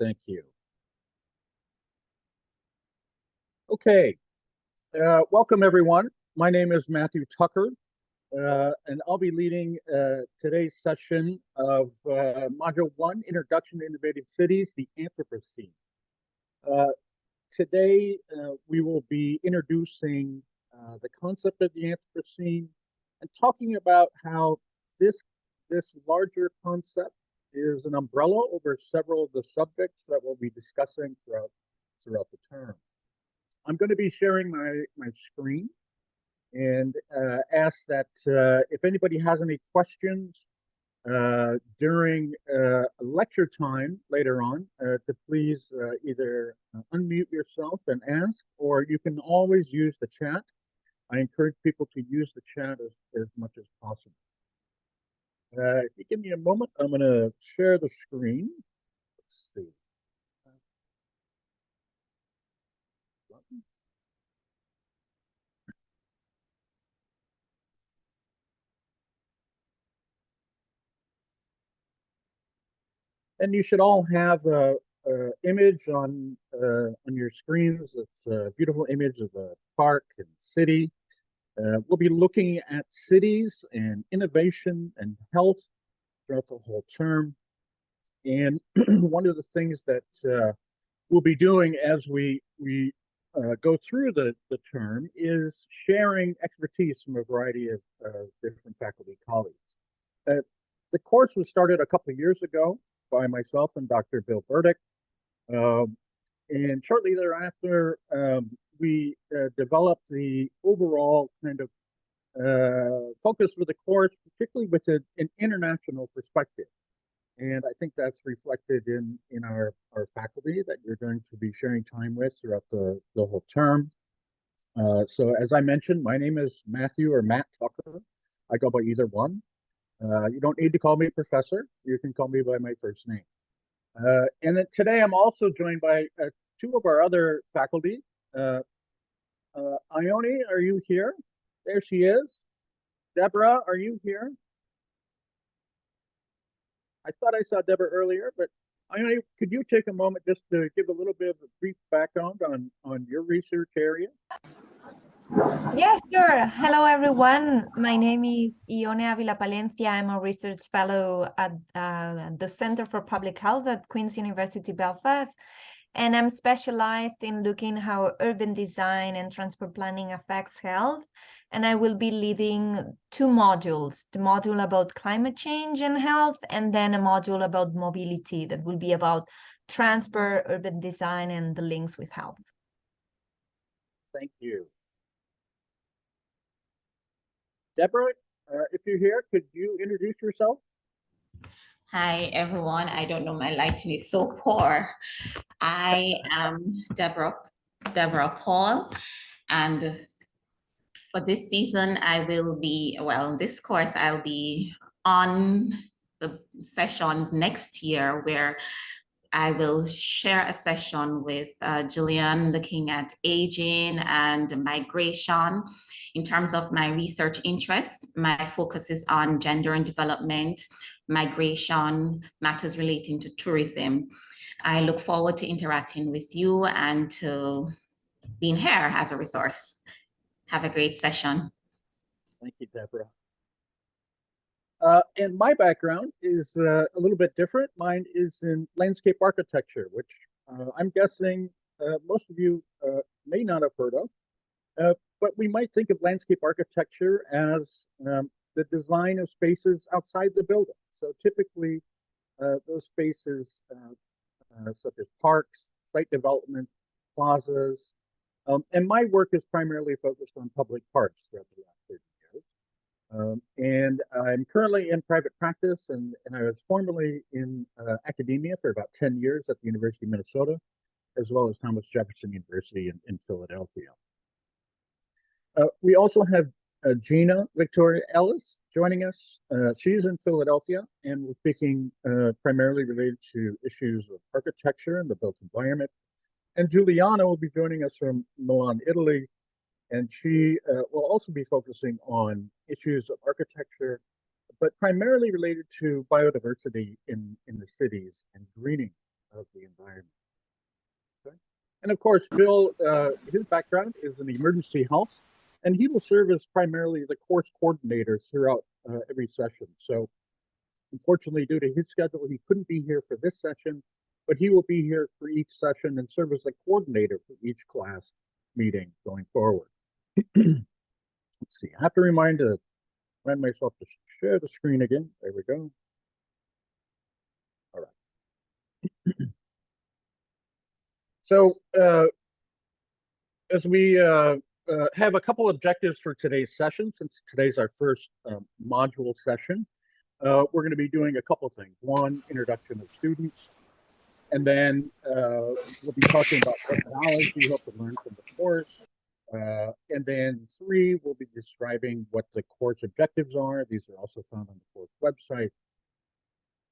Thank you. Okay, welcome everyone. My name is Matthew Tucker, and I'll be leading today's session of Module 1, Introduction to Innovative Cities, the Anthropocene. Today, we will be introducing the concept of the Anthropocene and talking about how this larger concept is an umbrella over several of the subjects that we'll be discussing throughout the term. I'm going to be sharing my screen and ask that if anybody has any questions during lecture time later on, to please either unmute yourself and ask, or you can always use the chat. I encourage people to use the chat as much as possible. If you give me a moment, I'm going to share the screen. Let's see. And you should all have a image on your screens. It's a beautiful image of a park and city. We'll be looking at cities and innovation and health throughout the whole term. And one of the things that we'll be doing as we go through the term is sharing expertise from a variety of different faculty colleagues. The course was started a couple of years ago by myself and Dr. Bill Burdick. And shortly thereafter, we developed the overall kind of focus for the course, particularly with an international perspective. And I think that's reflected in our faculty that you're going to be sharing time with throughout the whole term. So as I mentioned, my name is Matthew or Matt Tucker. I go by either one. You don't need to call me professor. You can call me by my first name. And then today I'm also joined by two of our other faculty. Ione, are you here? There she is. Deborah, are you here? I thought I saw Deborah earlier, but Ione, could you take a moment just to give a little bit of a brief background on your research area? Yeah, sure. Hello, everyone. My name is Ione Avila Palencia. I'm a research fellow at the Center for Public Health at Queen's University Belfast. And I'm specialized in looking how urban design and transport planning affects health. And I will be leading two modules, the module about climate change and health, and then a module about mobility that will be about transport, urban design, and the links with health. Thank you. Deborah, if you're here, could you introduce yourself? Hi, everyone. I don't know, my lighting is so poor. I am Deborah Paul, and for this season, I will be, well, this course, I'll be on the sessions next year where I will share a session with Jillian looking at aging and migration. In terms of my research interests, my focus is on gender and development, migration, matters relating to tourism. I look forward to interacting with you and to being here as a resource. Have a great session. Thank you, Deborah. And my background is a little bit different. Mine is in landscape architecture, which I'm guessing most of you may not have heard of. But we might think of landscape architecture as the design of spaces outside the building. So typically, those spaces, such as parks, site development, plazas, and my work is primarily focused on public parks throughout the last 30 years. And I'm currently in private practice, and I was formerly in academia for about 10 years at the University of Minnesota, as well as Thomas Jefferson University in Philadelphia. We also have Gina Victoria Ellis joining us. She's in Philadelphia, and we're speaking primarily related to issues of architecture and the built environment. And Giuliana will be joining us from Milan, Italy, and she will also be focusing on issues of architecture, but primarily related to biodiversity in the cities and greening of the environment. Okay? And of course, Bill, his background is in emergency health, and he will serve as primarily the course coordinator throughout every session. So unfortunately, due to his schedule, he couldn't be here for this session, but he will be here for each session and serve as the coordinator for each class meeting going forward. Let's see, I have to remind myself to share the screen again. There we go. All right. So as we have a couple objectives for today's session, since today's our first module session, we're going to be doing a couple things. One, introduction of students, and then we'll be talking about what knowledge you hope to learn from the course. And then 3, we'll be describing what the course objectives are. These are also found on the course website.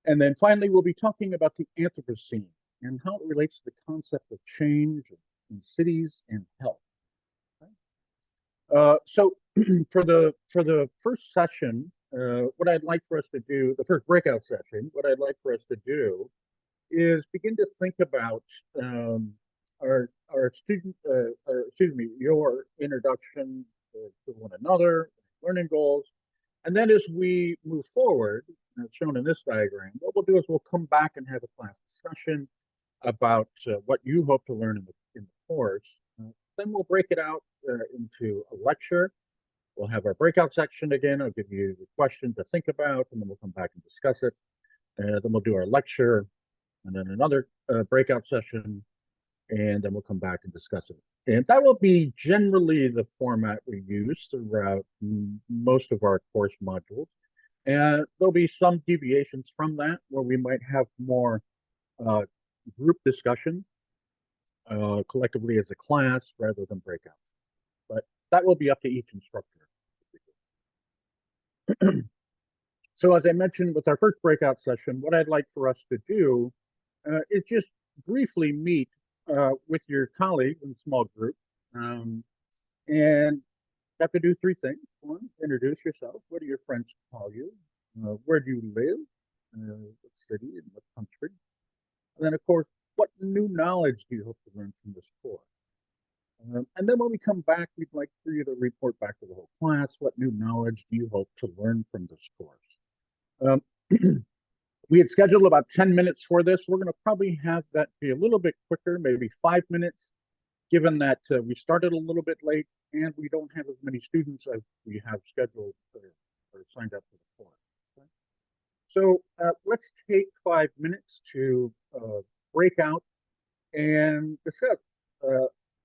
And then finally, we'll be talking about the Anthropocene and how it relates to the concept of change in cities and health. Okay? So for the first session, what I'd like for us to do, the first breakout session, what I'd like for us to do is begin to think about our student, your introduction to one another, learning goals, and then as we move forward, as shown in this diagram, what we'll do is we'll come back and have a class discussion about what you hope to learn in the course. Then we'll break it out into a lecture. We'll have our breakout section again. I'll give you the question to think about, and then we'll come back and discuss it. Then we'll do our lecture, and then another breakout session, and then we'll come back and discuss it. And that will be generally the format we use throughout most of our course modules. And there'll be some deviations from that where we might have more group discussion collectively as a class rather than breakouts. But that will be up to each instructor. So as I mentioned with our first breakout session, what I'd like for us to do is just briefly meet with your colleagues in a small group. And you have to do 3 things. 1, introduce yourself. What do your friends call you? Where do you live? What city and what country? And then, of course, what new knowledge do you hope to learn from this course? And then when we come back, we'd like for you to report back to the whole class. What new knowledge do you hope to learn from this course? We had scheduled about 10 minutes for this. We're going to probably have that be a little bit quicker, maybe 5 minutes, given that we started a little bit late and we don't have as many students as we have scheduled or signed up for the course. Okay? So let's take 5 minutes to break out and discuss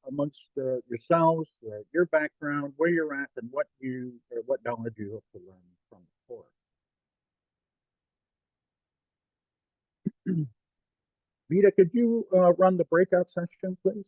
amongst yourselves, your background, where you're at, and what knowledge you hope to learn from the course. Vita, could you run the breakout session, please?